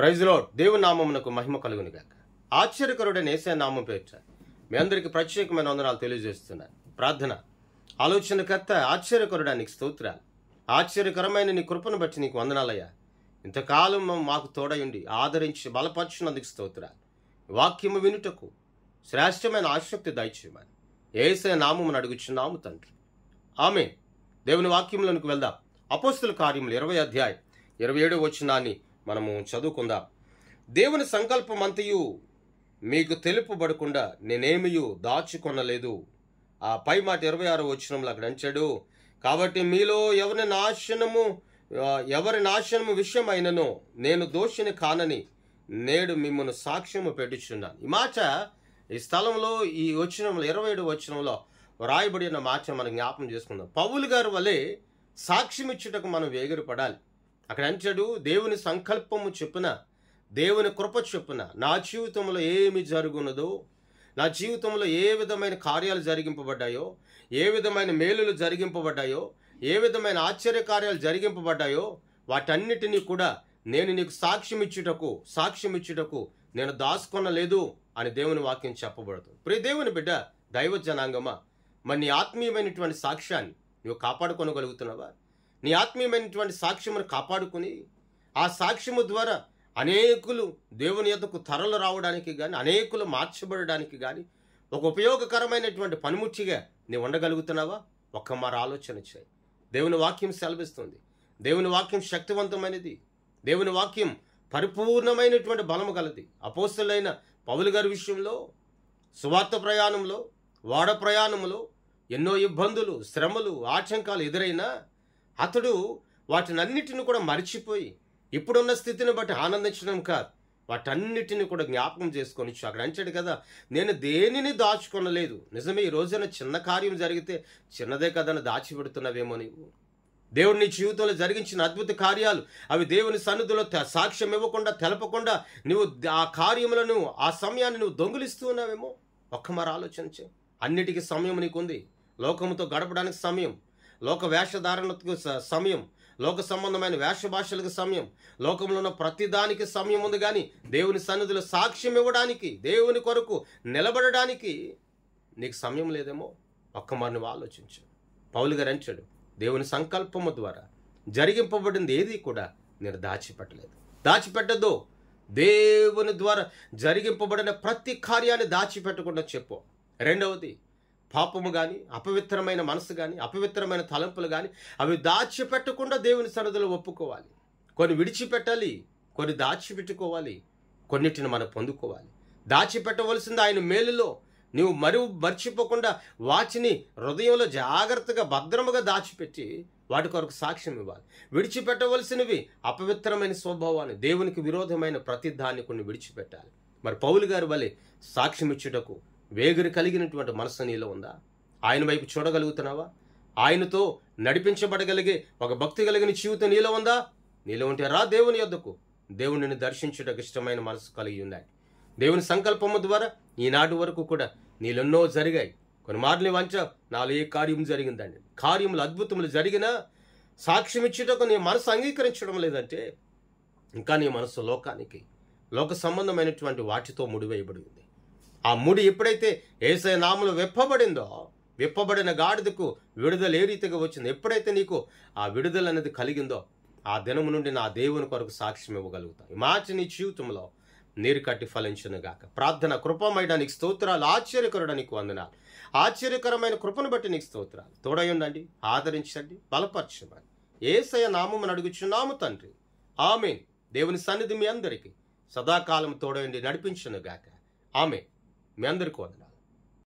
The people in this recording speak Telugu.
Praise lord. దేవుని నామమునకు మహిమ కలుగును గాక. ఆశ్చర్యకరుడైన యేసయ్య నామం పేరిట మీ అందరికీ ప్రత్యేకమైన వందనాలు తెలియజేస్తున్నాను. ప్రార్థన. ఆలోచనకర్త ఆశ్చర్యకరుడా నీకు స్తోత్రాలు. ఆశ్చర్యకరమైన నీ కృపను బట్టి నీకు వందనాలయ్యా. ఇంతకాలం మాకు తోడయుండి ఆదరించి బలపరచున్నందుకు స్తోత్రాలు. వాక్యము వినుటకు శ్రేష్టమైన ఆసక్తి దయచేయమని యేసయ్య నామమును అడుగుచున్నాము తండ్రి. ఆమేన్. దేవుని వాక్యంలోనికి వెళ్దాం. అపోస్తుల కార్యములు 20వ అధ్యాయం 27వ వచనాన్ని మనము చదువుకుందాం. దేవుని సంకల్పమంతయు మీకు తెలుపబడకుండా నేనేమియు దాచుకొనలేదు. ఆ పై మాట 26వ వచనంలో అక్కడ అంచాడు, కాబట్టి మీలో ఎవరి నాశనము విషయమైనను నేను దోషిని కానని నేడు మిమ్మల్ని సాక్ష్యము పెట్టుచున్నాను. ఈ మాట ఈ స్థలంలో ఈ వచనంలో 27వ వచనంలో రాయబడిన మాట మనం జ్ఞాపకం చేసుకుందాం. పౌలు గారు వలె సాక్ష్యం ఇచ్చుటకు మనం వేగిరపడాలి. అక్కడ అంటాడు, దేవుని సంకల్పము చొప్పున, దేవుని కృప చొప్పున నా జీవితంలో ఏమి జరుగునదో, నా జీవితంలో ఏ విధమైన కార్యాలు జరిగింపబడ్డాయో, ఏ విధమైన మేలులు జరిగింపబడ్డాయో, ఏ విధమైన ఆశ్చర్యకార్యాలు జరిగింపబడ్డాయో వాటన్నిటినీ కూడా నేను నీకు సాక్ష్యం ఇచ్చుటకు నేను దాచుకొనలేదు అని దేవుని వాక్యం చెప్పబడుతుంది. ప్రియ దేవుని బిడ్డ, దైవ జనాంగమా, మరి నీ ఆత్మీయమైనటువంటి సాక్ష్యాన్ని నువ్వు కాపాడుకొనగలుగుతున్నావా? నీ ఆత్మీయమైనటువంటి సాక్ష్యమును కాపాడుకుని ఆ సాక్ష్యము ద్వారా అనేకులు దేవుని యొద్దకు తరలు రావడానికి కానీ, అనేకులు మార్చబడడానికి కానీ ఒక ఉపయోగకరమైనటువంటి పనిముట్టిగా నీవు ఉండగలుగుతున్నావా? ఒక్క మారు ఆలోచన చేయి. దేవుని వాక్యం సెలవిస్తుంది. దేవుని వాక్యం శక్తివంతమైనది. దేవుని వాక్యం పరిపూర్ణమైనటువంటి బలము గలది. అపోస్తలుడైన పౌలు గారి విషయంలో సువార్త ప్రయాణంలో, వాడ ప్రయాణంలో ఎన్నో ఇబ్బందులు, శ్రమలు, ఆటంకాలు ఎదురైనా అతడు వాటినన్నిటిని కూడా మరిచిపోయి ఇప్పుడున్న స్థితిని బట్టి ఆనందించడం కాదు, వాటన్నిటిని కూడా జ్ఞాపకం చేసుకొని అక్కడ అంటాడు కదా, నేను దేనిని దాచుకొనలేదు. నిజమే, ఈ రోజున చిన్న కార్యం జరిగితే చిన్నదే కదని దాచిపెడుతున్నావేమో నీవు. దేవుడు నీ జీవితంలో జరిగించిన అద్భుత కార్యాలు అవి దేవుని సన్నిధిలో సాక్ష్యం ఇవ్వకుండా, తెలపకుండా నువ్వు ఆ కార్యములను, ఆ సమయాన్ని నువ్వు దొంగిలిస్తూ ఉన్నావేమో. ఒక్క మారు ఆలోచించే. అన్నిటికీ సమయం నీకుంది. లోకముతో గడపడానికి సమయం, లోక వేషధారణకు సమయం, లోక సంబంధమైన వేష భాషలకు సమయం, లోకంలో ఉన్న ప్రతిదానికి సమయం ఉంది. కానీ దేవుని సన్నిధిలో సాక్ష్యం ఇవ్వడానికి, దేవుని కొరకు నిలబడడానికి నీకు సమయం లేదేమో. ఒక్క మారు నువ్వు ఆలోచించు. పౌలు గారు అంటాడు, దేవుని సంకల్పము ద్వారా జరిగింపబడింది ఏది కూడా నేను దాచిపెట్టద్దు. దేవుని ద్వారా జరిగింపబడిన ప్రతి కార్యాన్ని దాచిపెట్టకుండా చెప్పు. రెండవది, పాపము కానీ, అపవిత్రమైన మనసు కానీ, అపవిత్రమైన తలంపులు కానీ అవి దాచిపెట్టకుండా దేవుని సన్నిధిలో ఒప్పుకోవాలి. కొన్ని విడిచిపెట్టాలి, కొన్ని దాచిపెట్టుకోవాలి, కొన్నిటిని మనం పొందుకోవాలి. దాచిపెట్టవలసింది ఆయన మేలులో నీవు మర్చిపోకుండా వాటిని హృదయంలో జాగ్రత్తగా భద్రముగా దాచిపెట్టి వాటి కొరకు సాక్ష్యం ఇవ్వాలి. విడిచిపెట్టవలసినవి అపవిత్రమైన స్వభావాన్ని, దేవునికి విరోధమైన ప్రతి దాన్ని కొన్ని విడిచిపెట్టాలి. మరి పౌలు గారి వలె సాక్ష్యం ఇచ్చుటకు వేగిరి కలిగినటువంటి మనసు నీలో ఉందా? ఆయన వైపు చూడగలుగుతున్నావా? ఆయనతో నడిపించబడగలిగే ఒక భక్తి కలిగిన జీవితం నీలో ఉందా? నీలో ఉంటే రా దేవుని యొద్దకు. దేవుడిని దర్శించుటకు ఇష్టమైన మనసు కలిగి ఉన్నాయి. దేవుని సంకల్పము ద్వారా ఈనాటి వరకు కూడా నీళ్ళెన్నో జరిగాయి. కొన్ని మార్లు వంచా నాలో ఏ కార్యం జరిగిందండి, కార్యములు, అద్భుతములు జరిగినా సాక్ష్యం ఇచ్చుటకు నీ మనసు అంగీకరించడం లేదంటే ఇంకా నీ మనసు లోకానికి, లోక సంబంధమైనటువంటి వాటితో ముడివేయబడి ఉంది. ఆ ముడి ఎప్పుడైతే యేసయ్య నామములో విప్పబడిన గాడిదకు విడుదల ఏ రీతిగా వచ్చిందో, ఎప్పుడైతే నీకు ఆ విడుదల అనేది కలిగిందో ఆ దినము నుండి నా దేవుని కొరకు సాక్ష్యం ఇవ్వగలుగుతావు. ఈ మాట నీ జీవితంలో నీరు కట్టి ఫలించును గాక. ప్రార్థన. కృపమైన నీకు స్తోత్రాలు. ఆశ్చర్యకరుడ నీకు వందనాలు. ఆశ్చర్యకరమైన కృపను బట్టి నీకు స్తోత్రాలు. తోడయుండండి, ఆదరించండి, బలపరచమని యేసయ్య నామమును అడుగుచున్నాము తండ్రి. ఆమేన్. దేవుని సన్నిధి మీ అందరికీ సదాకాలం తోడయండి, నడిపించును గాక. ఆమేన్. మీ అందరికీ వందనాలు.